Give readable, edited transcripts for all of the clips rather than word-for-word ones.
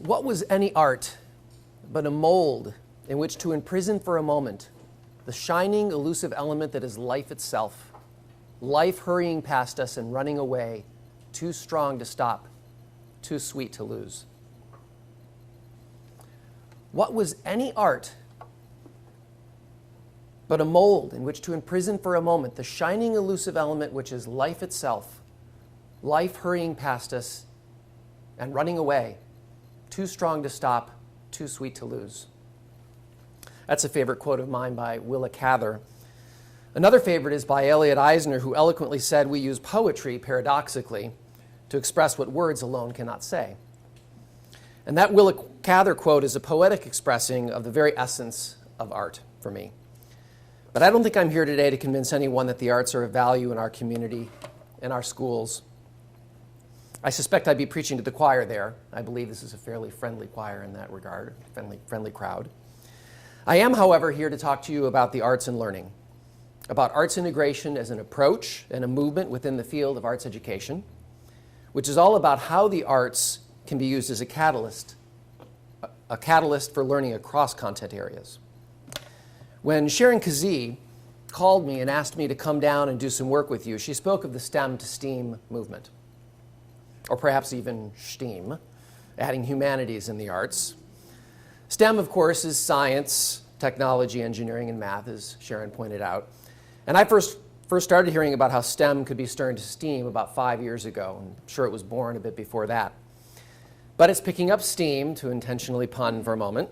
What was any art but a mold in which to imprison for a moment the shining, elusive element that is life itself, life hurrying past us and running away, too strong to stop, too sweet to lose? What was any art but a mold in which to imprison for a moment the shining, elusive element which is life itself, life hurrying past us and running away, too strong to stop, too sweet to lose? That's a favorite quote of mine by Willa Cather. Another favorite is by Elliot Eisner, who eloquently said we use poetry, paradoxically, to express what words alone cannot say. And that Willa Cather quote is a poetic expressing of the very essence of art for me. But I don't think I'm here today to convince anyone that the arts are of value in our community, in our schools. I suspect I'd be preaching to the choir there. I believe this is a fairly friendly choir in that regard, friendly crowd. I am, however, here to talk to you about the arts and learning, about arts integration as an approach and a movement within the field of arts education, which is all about how the arts can be used as a catalyst for learning across content areas. When Sharon Kazee called me and asked me to come down and do some work with you, she spoke of the STEM to STEAM movement, or perhaps even STEAM, adding humanities in the arts. STEM, of course, is science, technology, engineering, and math, as Sharon pointed out. And I first started hearing about how STEM could be turned to STEAM about 5 years ago. I'm sure it was born a bit before that. But it's picking up steam, to intentionally pun for a moment,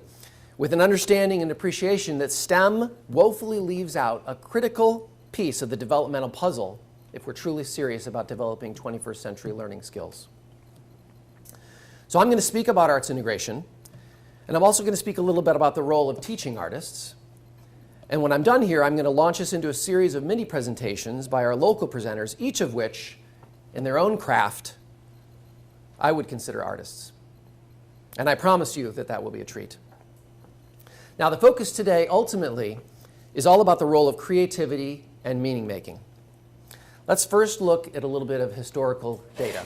with an understanding and appreciation that STEM woefully leaves out a critical piece of the developmental puzzle if we're truly serious about developing 21st century learning skills. So I'm going to speak about arts integration, and I'm also going to speak a little bit about the role of teaching artists. And when I'm done here, I'm going to launch us into a series of mini presentations by our local presenters, each of which, in their own craft, I would consider artists. And I promise you that that will be a treat. Now, the focus today, ultimately, is all about the role of creativity and meaning making. Let's first look at a little bit of historical data.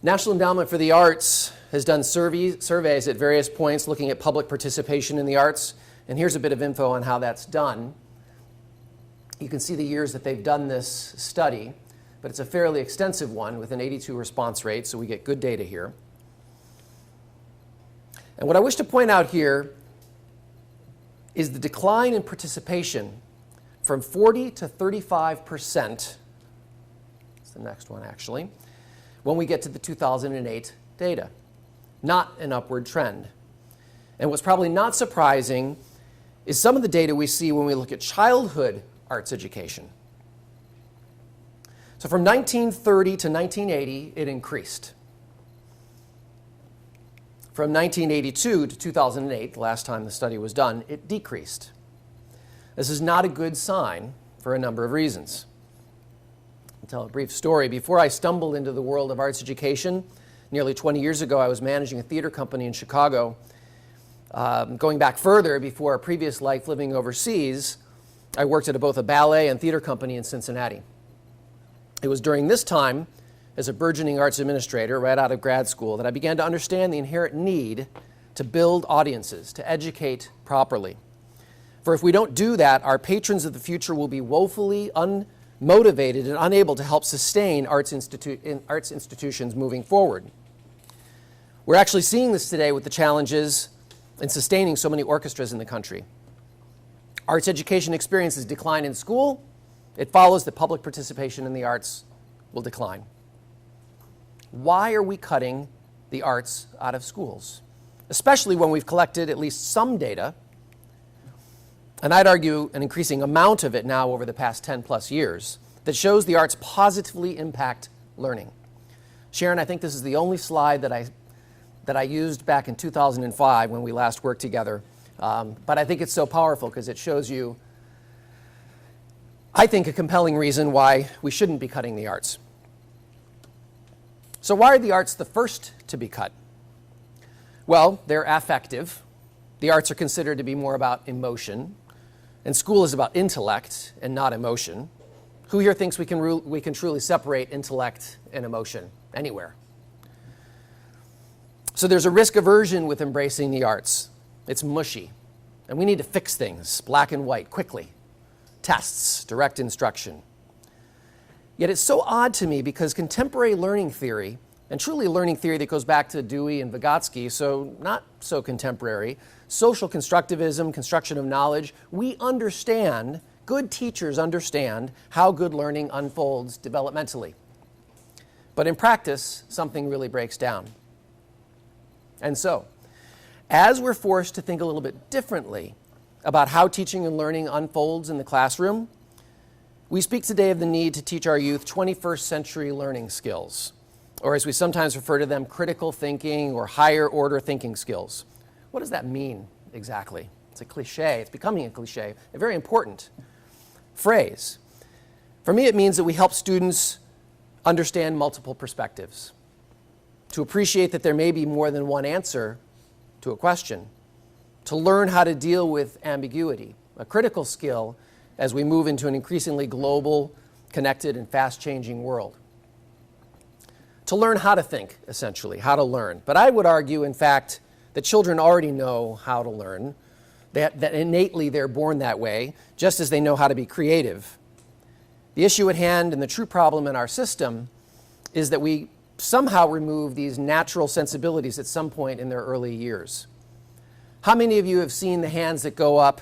National Endowment for the Arts has done surveys at various points looking at public participation in the arts, and here's a bit of info on how that's done. You can see the years that they've done this study, but it's a fairly extensive one with an 82 response rate, so we get good data here. And what I wish to point out here is the decline in participation from 40 to 35%. That's the next one, actually, when we get to the 2008 data, not an upward trend. And what's probably not surprising is some of the data we see when we look at childhood arts education. So from 1930 to 1980, it increased. From 1982 to 2008, the last time the study was done, it decreased. This is not a good sign for a number of reasons. I'll tell a brief story. Before I stumbled into the world of arts education, nearly 20 years ago, I was managing a theater company in Chicago. Going back further, before a previous life living overseas, I worked at both a ballet and theater company in Cincinnati. It was during this time, as a burgeoning arts administrator right out of grad school, that I began to understand the inherent need to build audiences, to educate properly. For if we don't do that, our patrons of the future will be woefully unmotivated and unable to help sustain arts institutions moving forward. We're actually seeing this today with the challenges in sustaining so many orchestras in the country. Arts education experiences decline in school. It follows that public participation in the arts will decline. Why are we cutting the arts out of schools? Especially when we've collected at least some data, and I'd argue an increasing amount of it now over the past 10 plus years, that shows the arts positively impact learning. Sharon, I think this is the only slide that I used back in 2005 when we last worked together, but I think it's so powerful because it shows you, I think, a compelling reason why we shouldn't be cutting the arts. So why are the arts the first to be cut? Well, they're affective. The arts are considered to be more about emotion, and school is about intellect and not emotion. Who here thinks we can truly separate intellect and emotion anywhere? So there's a risk aversion with embracing the arts. It's mushy. And we need to fix things, black and white, quickly. Tests, direct instruction. Yet it's so odd to me because contemporary learning theory, and truly learning theory that goes back to Dewey and Vygotsky, so not so contemporary, social constructivism, construction of knowledge, we understand, good teachers understand how good learning unfolds developmentally. But in practice, something really breaks down. And so, as we're forced to think a little bit differently about how teaching and learning unfolds in the classroom, we speak today of the need to teach our youth 21st century learning skills, or as we sometimes refer to them, critical thinking or higher order thinking skills. What does that mean exactly? It's a cliche. It's becoming a cliche, a very important phrase. For me, it means that we help students understand multiple perspectives, to appreciate that there may be more than one answer to a question, to learn how to deal with ambiguity, a critical skill as we move into an increasingly global, connected, and fast-changing world. To learn how to think, essentially, how to learn. But I would argue, in fact, that children already know how to learn, that innately they're born that way, just as they know how to be creative. The issue at hand and the true problem in our system is that we somehow remove these natural sensibilities at some point in their early years. How many of you have seen the hands that go up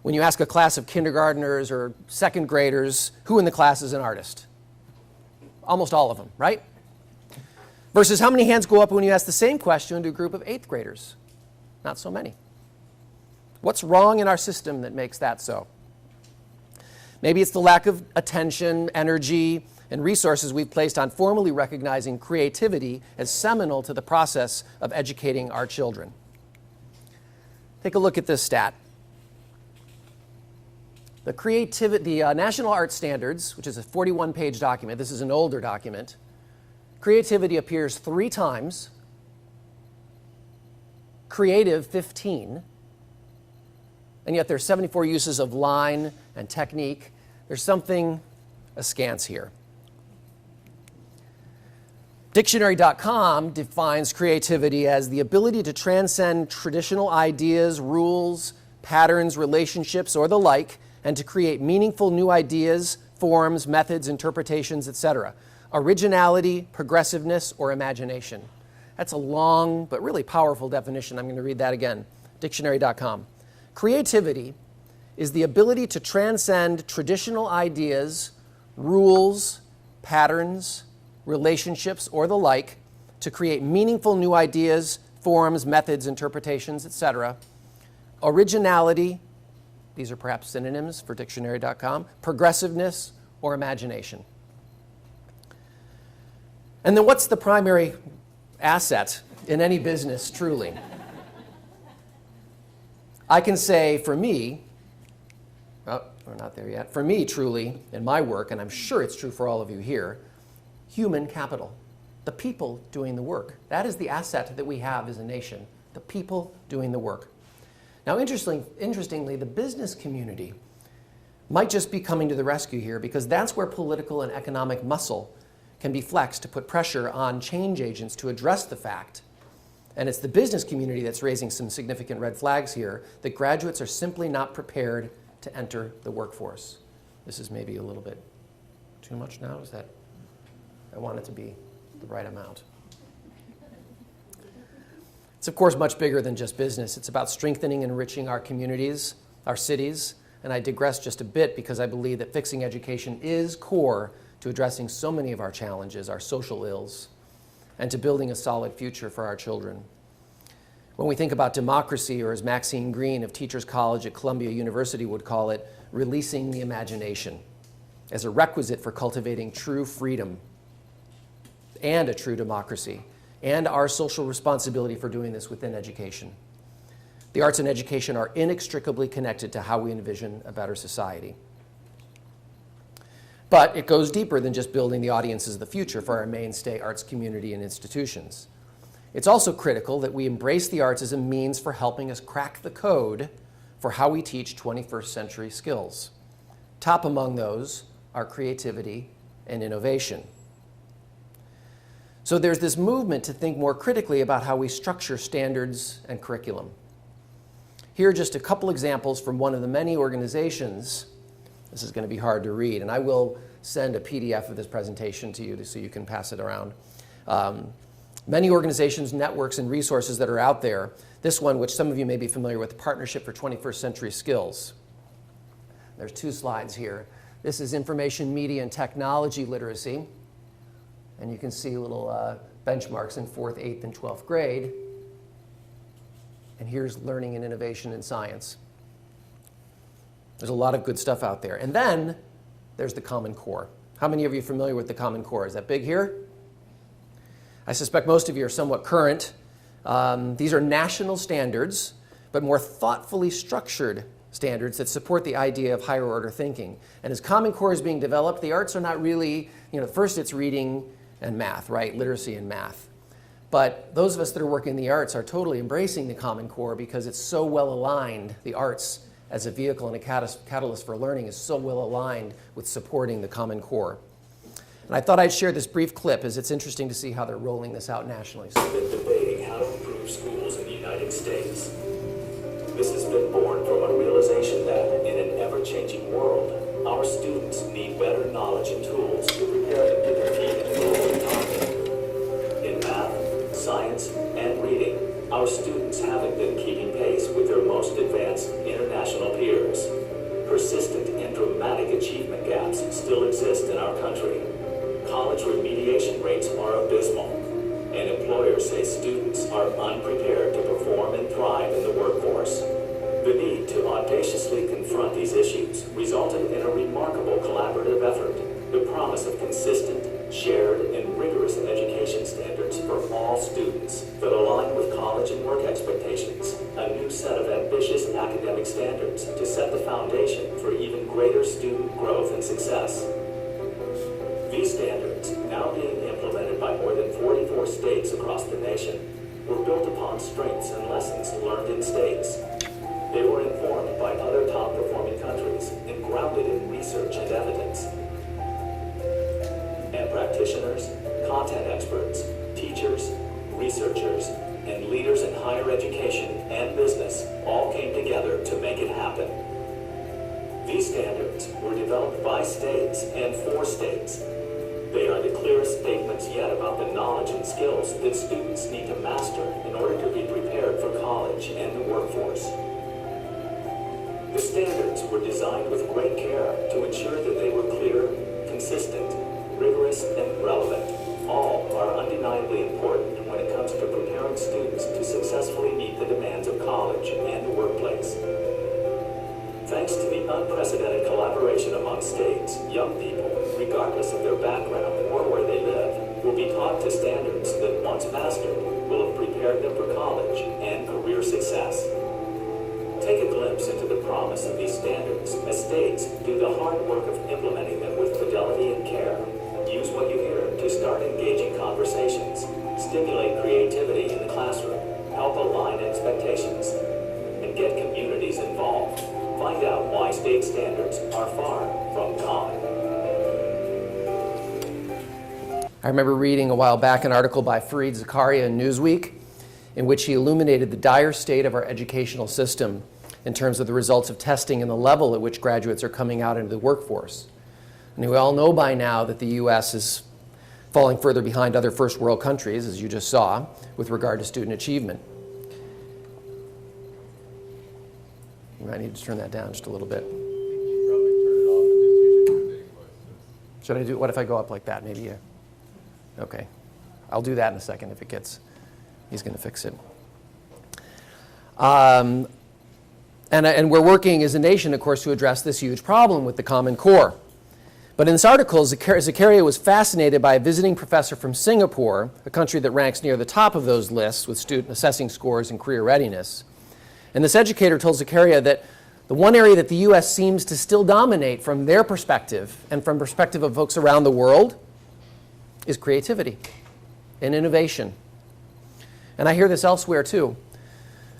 when you ask a class of kindergartners or second graders, who in the class is an artist? Almost all of them, right? Versus how many hands go up when you ask the same question to a group of 8th graders? Not so many. What's wrong in our system that makes that so? Maybe it's the lack of attention, energy, and resources we've placed on formally recognizing creativity as seminal to the process of educating our children. Take a look at this stat. The National Art Standards, which is a 41-page document, this is an older document, creativity appears 3 times, creative 15, and yet there's 74 uses of line and technique. There's something askance here. Dictionary.com defines creativity as the ability to transcend traditional ideas, rules, patterns, relationships, or the like, and to create meaningful new ideas, forms, methods, interpretations, etc. Originality, progressiveness, or imagination. That's a long but really powerful definition. I'm going to read that again. Dictionary.com. Creativity is the ability to transcend traditional ideas, rules, patterns, relationships, or the like, to create meaningful new ideas, forms, methods, interpretations, etc. Originality, these are perhaps synonyms for dictionary.com, progressiveness, or imagination. And then what's the primary asset in any business, truly? I can say for me, oh, we're not there yet, for me, truly, in my work, and I'm sure it's true for all of you here, human capital, the people doing the work. That is the asset that we have as a nation, the people doing the work. Now, interestingly, the business community might just be coming to the rescue here because that's where political and economic muscle can be flexed to put pressure on change agents to address the fact, and it's the business community that's raising some significant red flags here, that graduates are simply not prepared to enter the workforce. This is maybe a little bit too much now, is that? I want it to be the right amount. It's, of course, much bigger than just business. It's about strengthening and enriching our communities, our cities, and I digress just a bit because I believe that fixing education is core to addressing so many of our challenges, our social ills, and to building a solid future for our children. When we think about democracy, or as Maxine Green of Teachers College at Columbia University would call it, releasing the imagination as a requisite for cultivating true freedom and a true democracy, and our social responsibility for doing this within education. The arts and education are inextricably connected to how we envision a better society. But it goes deeper than just building the audiences of the future for our mainstay arts community and institutions. It's also critical that we embrace the arts as a means for helping us crack the code for how we teach 21st century skills. Top among those are creativity and innovation. So there's this movement to think more critically about how we structure standards and curriculum. Here are just a couple examples from one of the many organizations. This is going to be hard to read, and I will send a PDF of this presentation to you so you can pass it around. Many organizations, networks, and resources that are out there. This one, which some of you may be familiar with, the Partnership for 21st Century Skills. There's two slides here. This is information, media, and technology literacy. And you can see little benchmarks in 4th, 8th, and 12th grade. And here's learning and innovation in science. There's a lot of good stuff out there. And then there's the Common Core. How many of you are familiar with the Common Core? Is that big here? I suspect most of you are somewhat current. These are national standards, but more thoughtfully structured standards that support the idea of higher order thinking. And as Common Core is being developed, the arts are not really, first it's reading and math, right? Literacy and math. But those of us that are working in the arts are totally embracing the Common Core because it's so well aligned. The arts as a vehicle and a catalyst for learning is so well aligned with supporting the Common Core. And I thought I'd share this brief clip as it's interesting to see how they're rolling this out nationally. We've been debating how to improve schools in the United States. This has been born from a realization that in an ever-changing world, our students need better knowledge and tools to prepare them to compete in the global economy. In math, science, and reading, our students haven't been keeping pace with their most advanced international peers. Persistent and dramatic achievement gaps still exist in our country. College remediation rates are abysmal, and employers say students are unprepared to perform and thrive in the workforce. The need to audaciously confront these issues resulted in a remarkable collaborative effort, the promise of consistent, shared, and rigorous education standards for all students that align with college and work expectations, a new set of ambitious academic standards to set the foundation for even greater student growth and success. These standards, now being implemented by more than 44 states across the nation, were built upon strengths and lessons learned in states. They were informed by other top-performing countries and grounded in research and evidence. And practitioners, content experts, teachers, researchers, and leaders in higher education and business all came together to make it happen. These standards were developed by states and for states. They are the clearest statements yet about the knowledge and skills that students need to master in order to be prepared for college and the workforce. The standards were designed with great care to ensure that they were clear, consistent, rigorous, and relevant. All are undeniably important when it comes to preparing students to successfully meet the demands of college and the workplace. Thanks to the unprecedented collaboration among states, young people, regardless of their background or where they live, will be taught to standards that, once mastered, will have prepared them for college and career success. Take a glimpse into the promise of these standards as states do the hard work of implementing them with fidelity and care. Use what you hear to start engaging conversations, stimulate creativity in the classroom, help align expectations, and get communities involved. Find out why state standards are far from common. I remember reading a while back an article by Fareed Zakaria in Newsweek in which he illuminated the dire state of our educational system in terms of the results of testing and the level at which graduates are coming out into the workforce. And we all know by now that the U.S. is falling further behind other first world countries, as you just saw, with regard to student achievement. You might need to turn that down just a little bit. Should I do, what if I go up like that? Maybe, okay. I'll do that in a second if it gets, he's going to fix it. And we're working as a nation, of course, to address this huge problem with the Common Core. But in this article, Zakaria was fascinated by a visiting professor from Singapore, a country that ranks near the top of those lists with student assessing scores and career readiness. And this educator told Zakaria that the one area that the U.S. seems to still dominate from their perspective and from perspective of folks around the world is creativity and innovation. And I hear this elsewhere too.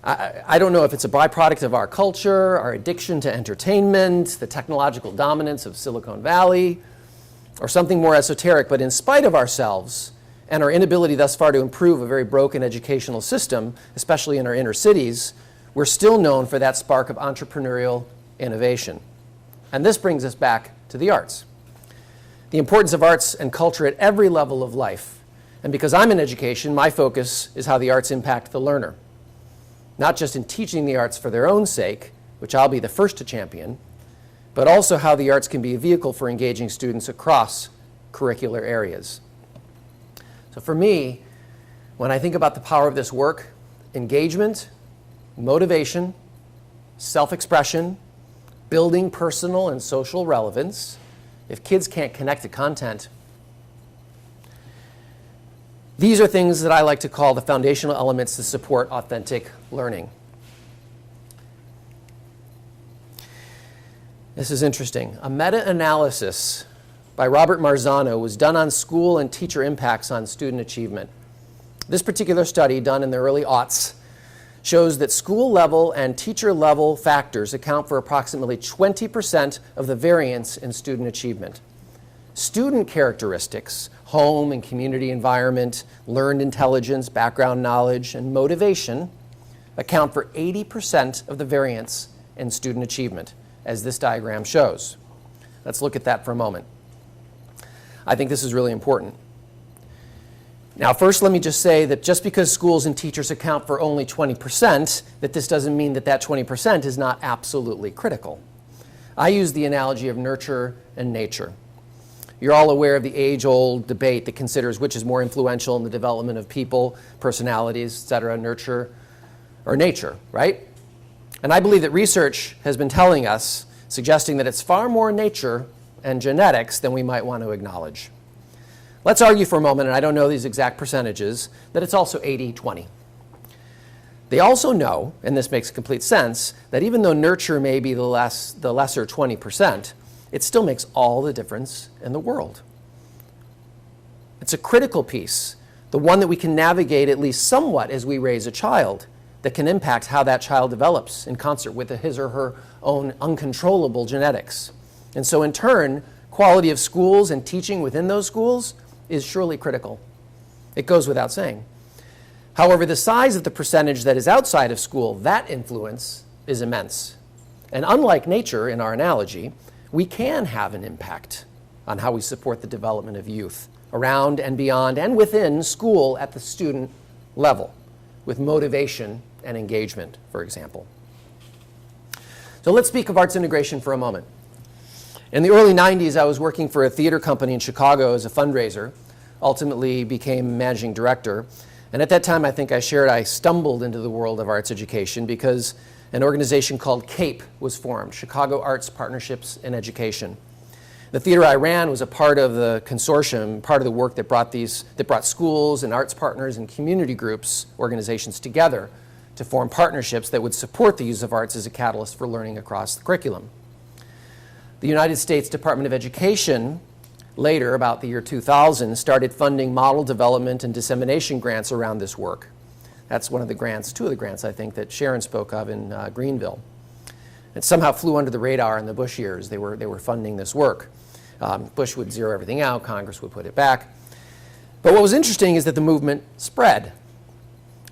I don't know if it's a byproduct of our culture, our addiction to entertainment, the technological dominance of Silicon Valley, or something more esoteric, but in spite of ourselves and our inability thus far to improve a very broken educational system, especially in our inner cities, we're still known for that spark of entrepreneurial innovation. And this brings us back to the arts. The importance of arts and culture at every level of life. And because I'm in education, my focus is how the arts impact the learner. Not just in teaching the arts for their own sake, which I'll be the first to champion, but also how the arts can be a vehicle for engaging students across curricular areas. So for me, when I think about the power of this work, engagement, motivation, self-expression, building personal and social relevance. If kids can't connect to content, these are things that I like to call the foundational elements to support authentic learning. This is interesting. A meta-analysis by Robert Marzano was done on school and teacher impacts on student achievement. This particular study, done in the early aughts, shows that school-level and teacher-level factors account for approximately 20% of the variance in student achievement. Student characteristics, home and community environment, learned intelligence, background knowledge, and motivation account for 80% of the variance in student achievement, as this diagram shows. Let's look at that for a moment. I think this is really important. Now, first, let me just say that just because schools and teachers account for only 20%, that this doesn't mean that that 20% is not absolutely critical. I use the analogy of nurture and nature. You're all aware of the age-old debate that considers which is more influential in the development of people, personalities, et cetera, nurture or nature, right? And I believe that research has been telling us, suggesting that it's far more nature and genetics than we might want to acknowledge. Let's argue for a moment, and I don't know these exact percentages, that it's also 80-20. They also know, and this makes complete sense, that even though nurture may be the lesser 20%, it still makes all the difference in the world. It's a critical piece, the one that we can navigate at least somewhat as we raise a child, that can impact how that child develops in concert with his or her own uncontrollable genetics. And so in turn, quality of schools and teaching within those schools is surely critical. It goes without saying. However, the size of the percentage that is outside of school, that influence is immense. And unlike nature in our analogy, we can have an impact on how we support the development of youth around and beyond and within school at the student level, with motivation and engagement, for example. So let's speak of arts integration for a moment. In the early 90s, I was working for a theater company in Chicago as a fundraiser, ultimately became managing director. And at that time, I think I shared I stumbled into the world of arts education because an organization called CAPE was formed, Chicago Arts Partnerships in Education. The theater I ran was a part of the consortium, part of the work that brought schools and arts partners and community groups, organizations together to form partnerships that would support the use of arts as a catalyst for learning across the curriculum. The United States Department of Education, later, about the year 2000, started funding model development and dissemination grants around this work. That's one of the grants, two of the grants, I think, that Sharon spoke of in Greenville. It somehow flew under the radar in the Bush years. They were funding this work. Bush would zero everything out. Congress would put it back. But what was interesting is that the movement spread.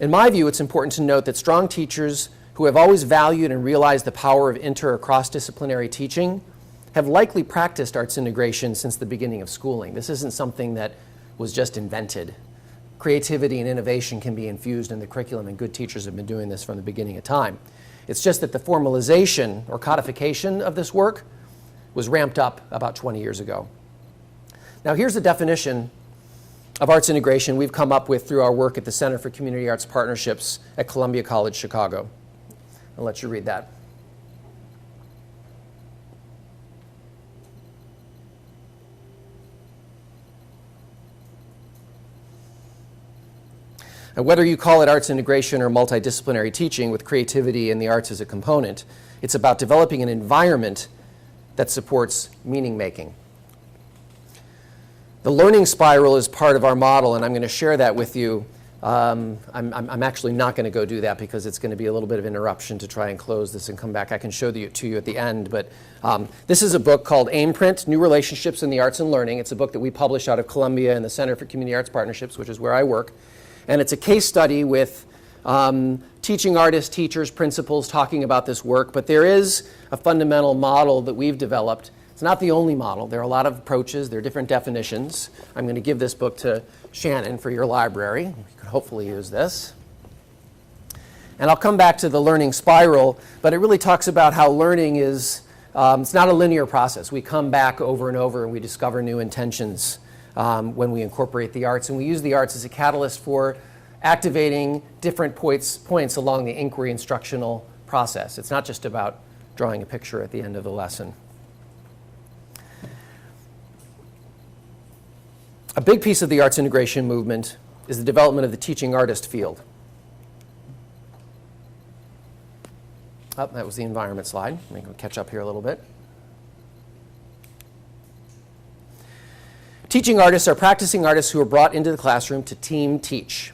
In my view, it's important to note that strong teachers who have always valued and realized the power of inter- or cross-disciplinary teaching have likely practiced arts integration since the beginning of schooling. This isn't something that was just invented. Creativity and innovation can be infused in the curriculum, and good teachers have been doing this from the beginning of time. It's just that the formalization or codification of this work was ramped up about 20 years ago. Now here's the definition of arts integration we've come up with through our work at the Center for Community Arts Partnerships at Columbia College, Chicago. I'll let you read that. Now, whether you call it arts integration or multidisciplinary teaching with creativity and the arts as a component, it's about developing an environment that supports meaning making. The learning spiral is part of our model, and I'm going to share that with you I'm actually not going to go do that because it's going to be a little bit of interruption to try and close this and come back. I can show it to you at the end. But this is a book called AIMprint, New Relationships in the Arts and Learning. It's a book that we publish out of Columbia and the Center for Community Arts Partnerships, which is where I work. And it's a case study with teaching artists, teachers, principals talking about this work. But there is a fundamental model that we've developed. It's not the only model. There are a lot of approaches. There are different definitions. I'm going to give this book to Shannon for your library. You could hopefully use this. And I'll come back to the learning spiral, but it really talks about how learning is, it's not a linear process. We come back over and over and we discover new intentions when we incorporate the arts. And we use the arts as a catalyst for activating different points along the inquiry instructional process. It's not just about drawing a picture at the end of the lesson. A big piece of the arts integration movement is the development of the teaching artist field. Oh, that was the environment slide. Let me catch up here a little bit. Teaching artists are practicing artists who are brought into the classroom to team teach,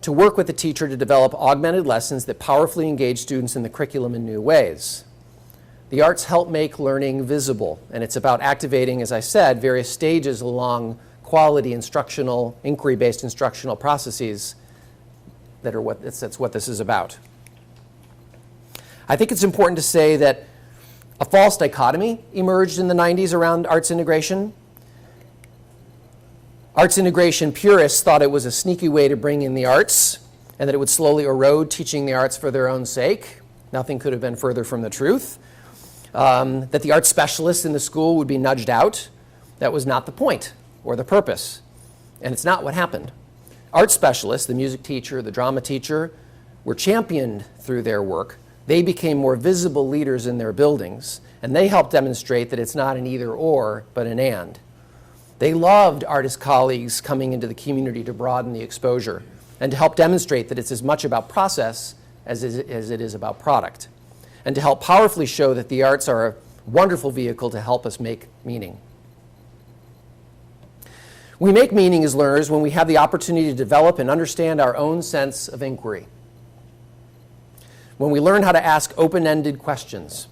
to work with the teacher to develop augmented lessons that powerfully engage students in the curriculum in new ways. The arts help make learning visible, and it's about activating, as I said, various stages along quality instructional, inquiry-based instructional processes that's what this is about. I think it's important to say that a false dichotomy emerged in the 90s around arts integration. Arts integration purists thought it was a sneaky way to bring in the arts and that it would slowly erode teaching the arts for their own sake. Nothing could have been further from the truth. That the arts specialists in the school would be nudged out. That was not the point or the purpose, and it's not what happened. Art specialists, the music teacher, the drama teacher, were championed through their work. They became more visible leaders in their buildings, and they helped demonstrate that it's not an either or, but an and. They loved artist colleagues coming into the community to broaden the exposure and to help demonstrate that it's as much about process as it is about product, and to help powerfully show that the arts are a wonderful vehicle to help us make meaning. We make meaning as learners when we have the opportunity to develop and understand our own sense of inquiry. When we learn how to ask open-ended questions,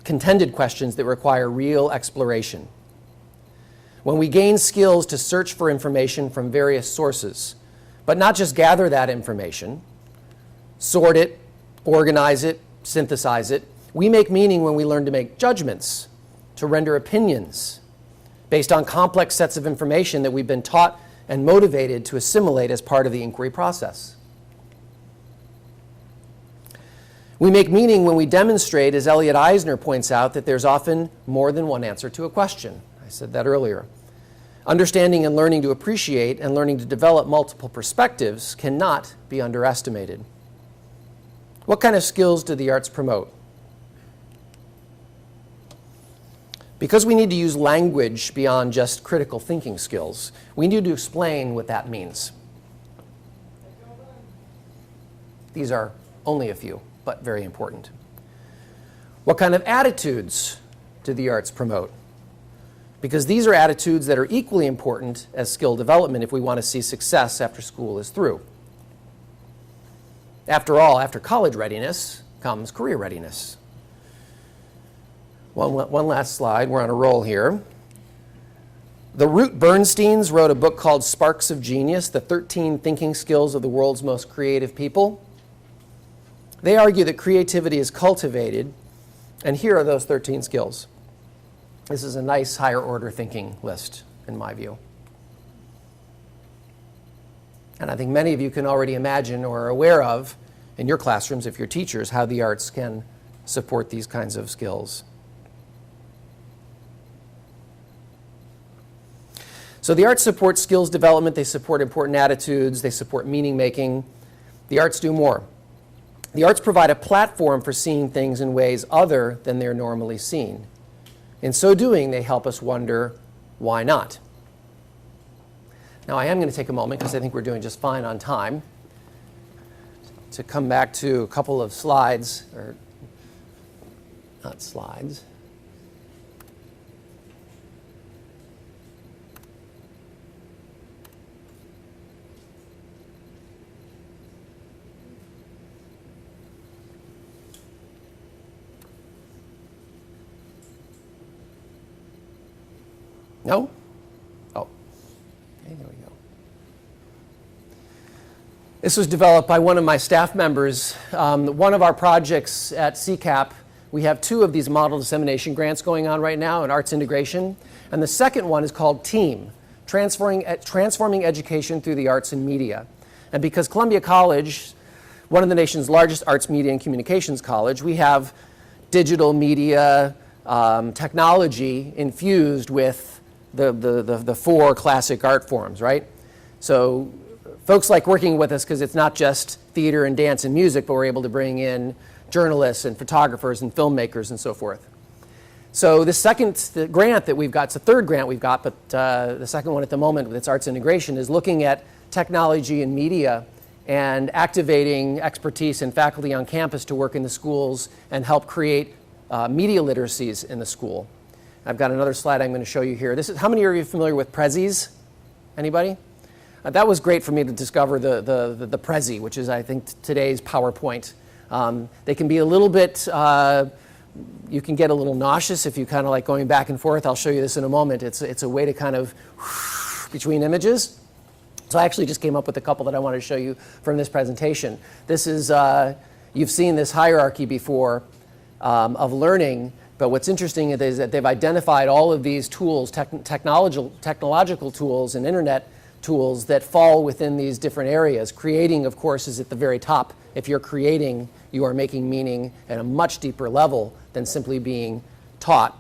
contended questions that require real exploration. When we gain skills to search for information from various sources, but not just gather that information, sort it, organize it, synthesize it. We make meaning when we learn to make judgments, to render opinions based on complex sets of information that we've been taught and motivated to assimilate as part of the inquiry process. We make meaning when we demonstrate, as Elliot Eisner points out, that there's often more than one answer to a question. I said that earlier. Understanding and learning to appreciate and learning to develop multiple perspectives cannot be underestimated. What kind of skills do the arts promote? Because we need to use language beyond just critical thinking skills, we need to explain what that means. These are only a few, but very important. What kind of attitudes do the arts promote? Because these are attitudes that are equally important as skill development if we want to see success after school is through. After all, after college readiness comes career readiness. One last slide. We're on a roll here. The Ruth Bernsteins wrote a book called Sparks of Genius, the 13 thinking skills of the world's most creative people. They argue that creativity is cultivated, and here are those 13 skills. This is a nice higher order thinking list, in my view. And I think many of you can already imagine or are aware of, in your classrooms, if you're teachers, how the arts can support these kinds of skills. So the arts support skills development, they support important attitudes, they support meaning making. The arts do more. The arts provide a platform for seeing things in ways other than they're normally seen. In so doing, they help us wonder, why not? Now, I am going to take a moment, because I think we're doing just fine on time, to come back to a couple of slides, or not slides. No? Oh, okay, there we go. This was developed by one of my staff members. One of our projects at CCAP, we have 2 of these model dissemination grants going on right now in arts integration. And the second one is called TEAM, Transforming Education Through the Arts and Media. And because Columbia College, one of the nation's largest arts, media, and communications college, we have digital media technology infused with the 4 classic art forms, right? So folks like working with us because it's not just theater and dance and music, but we're able to bring in journalists and photographers and filmmakers and so forth. So the grant that we've got, it's the 3rd grant we've got, but the second one at the moment with its arts integration is looking at technology and media and activating expertise and faculty on campus to work in the schools and help create media literacies in the school. I've got another slide I'm going to show you here. How many of you are familiar with Prezis? Anybody? That was great for me to discover the Prezi, which is, I think, today's PowerPoint. They can be a little bit, you can get a little nauseous if you kind of like going back and forth. I'll show you this in a moment. It's a way to kind of between images. So I actually just came up with a couple that I wanted to show you from this presentation. This is, you've seen this hierarchy before of learning, but what's interesting is that they've identified all of these tools, technological tools and internet tools that fall within these different areas. Creating, of course, is at the very top. If you're creating, you are making meaning at a much deeper level than simply being taught,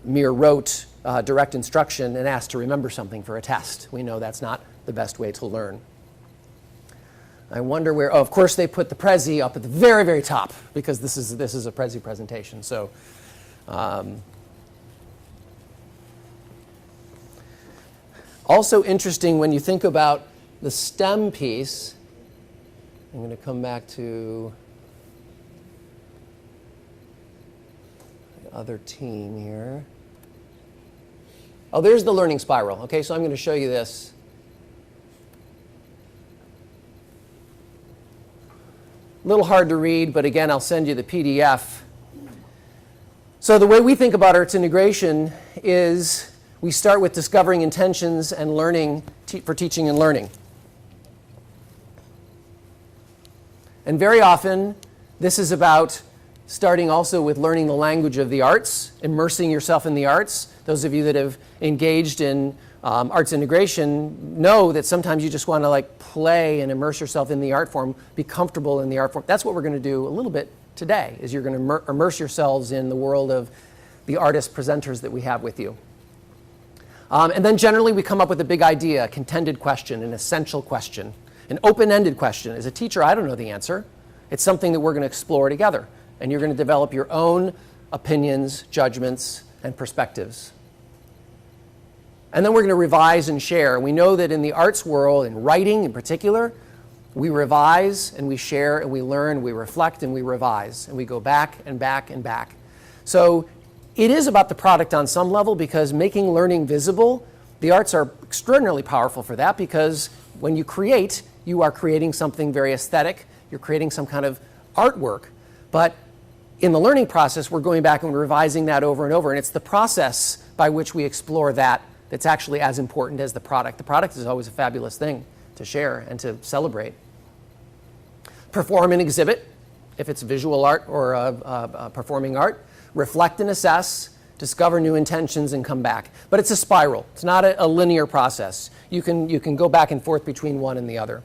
mere rote, direct instruction and asked to remember something for a test. We know that's not the best way to learn. I wonder where, of course they put the Prezi up at the very, very top because this is a Prezi presentation. So also interesting when you think about the STEM piece. I'm going to come back to the other team here. Oh, there's the learning spiral. Okay, so I'm going to show you this. A little hard to read, but again, I'll send you the PDF. So the way we think about arts integration is we start with discovering intentions and learning for teaching and learning. And very often, this is about starting also with learning the language of the arts, immersing yourself in the arts. Those of you that have engaged in arts integration know that sometimes you just want to like play and immerse yourself in the art form, be comfortable in the art form. That's what we're going to do a little bit today, is you're going to immerse yourselves in the world of the artist presenters that we have with you. And then generally we come up with a big idea, a contended question, an essential question, an open-ended question. As a teacher, I don't know the answer. It's something that we're going to explore together. And you're going to develop your own opinions, judgments, and perspectives. And then we're going to revise and share. We know that in the arts world, in writing in particular, we revise and we share and we learn, we reflect and we revise. And we go back and back and back. So it is about the product on some level because making learning visible, the arts are extraordinarily powerful for that because when you create, you are creating something very aesthetic. You're creating some kind of artwork. But in the learning process, we're going back and we're revising that over and over. And it's the process by which we explore that that's actually as important as the product. The product is always a fabulous thing to share and to celebrate. Perform and exhibit, if it's visual art or performing art. Reflect and assess, discover new intentions, and come back. But it's a spiral. It's not a linear process. You can go back and forth between one and the other.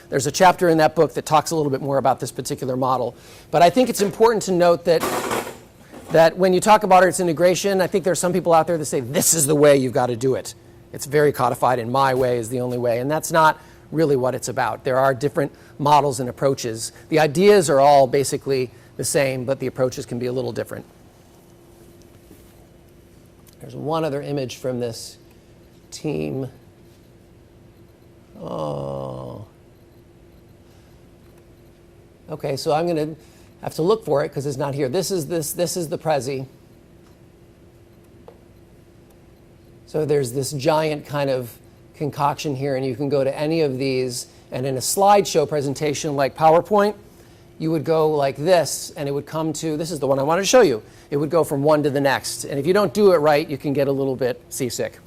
There's a chapter in that book that talks a little bit more about this particular model. But I think it's important to note that when you talk about arts integration, I think there's some people out there that say, this is the way you've got to do it. It's very codified, and my way is the only way. And that's not really what it's about. There are different models and approaches. The ideas are all basically the same, but the approaches can be a little different. There's one other image from this team. Oh. Okay, so I'm going to have to look for it because it's not here. This is the Prezi. So there's this giant kind of concoction here, and you can go to any of these. And in a slideshow presentation like PowerPoint, you would go like this, and it would come to, this is the one I wanted to show you. It would go from one to the next. And if you don't do it right, you can get a little bit seasick.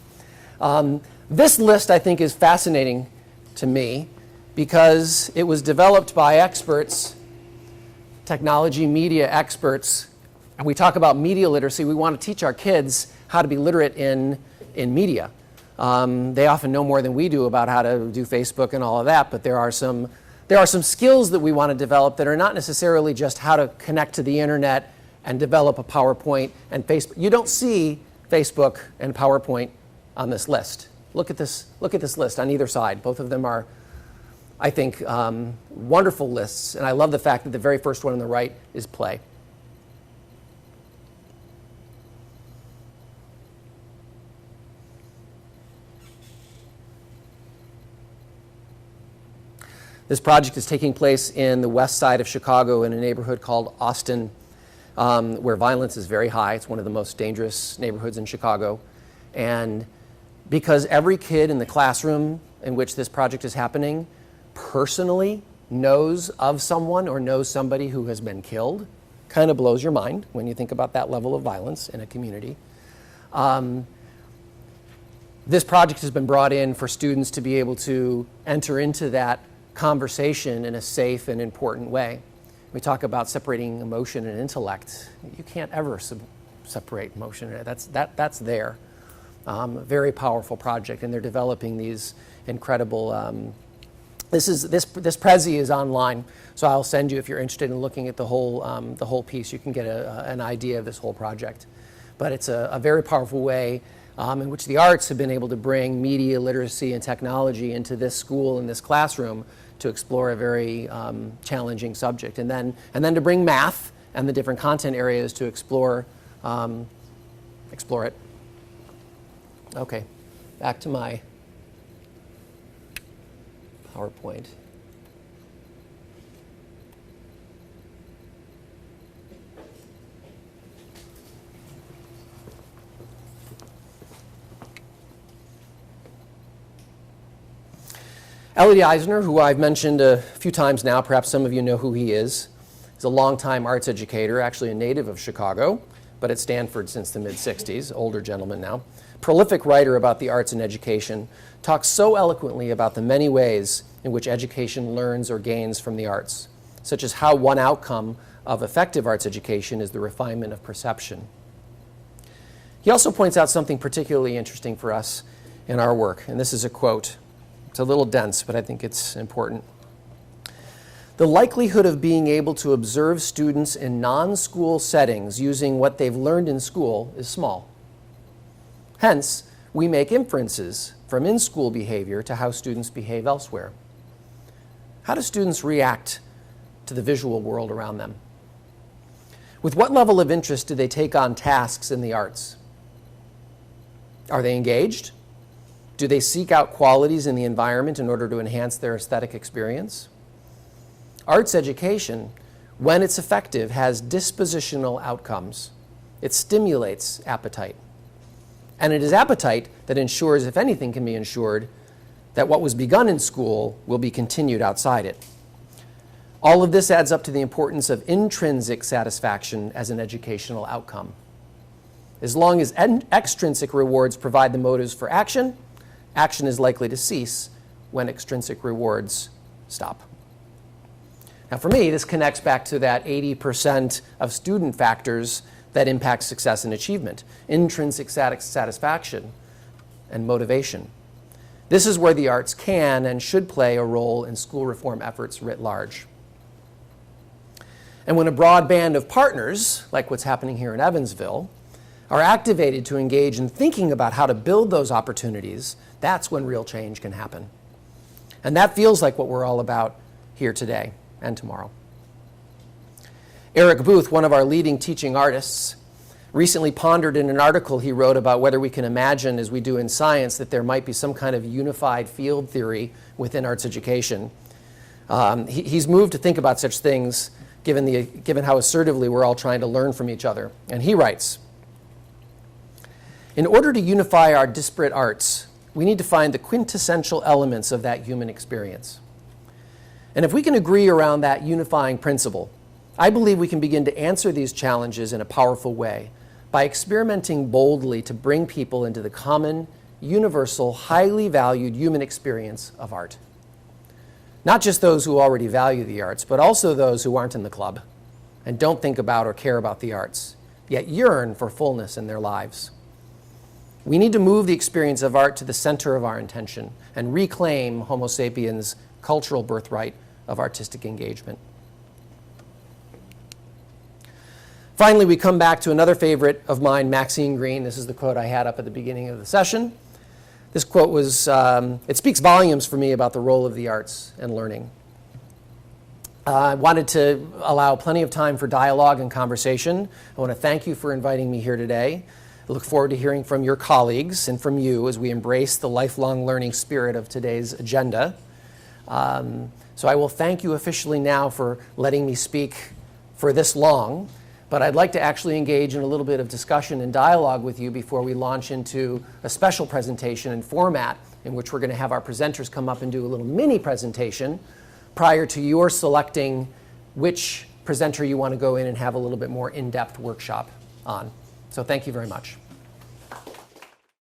This list, I think, is fascinating to me because it was developed by experts, technology media experts. And we talk about media literacy. We want to teach our kids how to be literate in media. They often know more than we do about how to do Facebook and all of that, but there are some skills that we want to develop that are not necessarily just how to connect to the internet and develop a PowerPoint and Facebook. You don't see Facebook and PowerPoint on this list. Look at this list on either side. Both of them are, I think, wonderful lists, and I love the fact that the very first one on the right is play. This project is taking place in the west side of Chicago in a neighborhood called Austin, where violence is very high. It's one of the most dangerous neighborhoods in Chicago. And because every kid in the classroom in which this project is happening personally knows of someone or knows somebody who has been killed, kind of blows your mind when you think about that level of violence in a community. This project has been brought in for students to be able to enter into that conversation in a safe and important way. We talk about separating emotion and intellect. You can't ever separate emotion. That's there. Very powerful project, and they're developing these incredible. This Prezi is online, so I'll send you if you're interested in looking at the whole piece. You can get an idea of this whole project, but it's a very powerful way in which the arts have been able to bring media literacy and technology into this school and this classroom to explore a very challenging subject, and then to bring math and the different content areas to explore it. Okay, back to my PowerPoint. Elliot Eisner, who I've mentioned a few times now, perhaps some of you know who he is. He's a longtime arts educator, actually a native of Chicago, but at Stanford since the mid-60s, older gentleman now. Prolific writer about the arts and education, talks so eloquently about the many ways in which education learns or gains from the arts, such as how one outcome of effective arts education is the refinement of perception. He also points out something particularly interesting for us in our work, and this is a quote. It's a little dense, but I think it's important. The likelihood of being able to observe students in non-school settings using what they've learned in school is small. Hence, we make inferences from in-school behavior to how students behave elsewhere. How do students react to the visual world around them? With what level of interest do they take on tasks in the arts? Are they engaged? Do they seek out qualities in the environment in order to enhance their aesthetic experience? Arts education, when it's effective, has dispositional outcomes. It stimulates appetite. And it is appetite that ensures, if anything can be ensured, that what was begun in school will be continued outside it. All of this adds up to the importance of intrinsic satisfaction as an educational outcome. As long as extrinsic rewards provide the motives for action, action is likely to cease when extrinsic rewards stop. Now for me, this connects back to that 80% of student factors that impact success and achievement: intrinsic satisfaction and motivation. This is where the arts can and should play a role in school reform efforts writ large. And when a broad band of partners, like what's happening here in Evansville, are activated to engage in thinking about how to build those opportunities, that's when real change can happen. And that feels like what we're all about here today and tomorrow. Eric Booth, one of our leading teaching artists, recently pondered in an article he wrote about whether we can imagine, as we do in science, that there might be some kind of unified field theory within arts education. He's moved to think about such things given how assertively we're all trying to learn from each other. And he writes, "In order to unify our disparate arts, we need to find the quintessential elements of that human experience. And if we can agree around that unifying principle, I believe we can begin to answer these challenges in a powerful way by experimenting boldly to bring people into the common, universal, highly valued human experience of art. Not just those who already value the arts, but also those who aren't in the club and don't think about or care about the arts, yet yearn for fullness in their lives. We need to move the experience of art to the center of our intention and reclaim Homo sapiens' cultural birthright of artistic engagement. Finally, we come back to another favorite of mine, Maxine Greene. This is the quote I had up at the beginning of the session. This quote was, it speaks volumes for me about the role of the arts and learning. I wanted to allow plenty of time for dialogue and conversation. I want to thank you for inviting me here today. I look forward to hearing from your colleagues and from you as we embrace the lifelong learning spirit of today's agenda. So I will thank you officially now for letting me speak for this long, but I'd like to actually engage in a little bit of discussion and dialogue with you before we launch into a special presentation and format in which we're going to have our presenters come up and do a little mini presentation prior to your selecting which presenter you want to go in and have a little bit more in-depth workshop on. So thank you very much.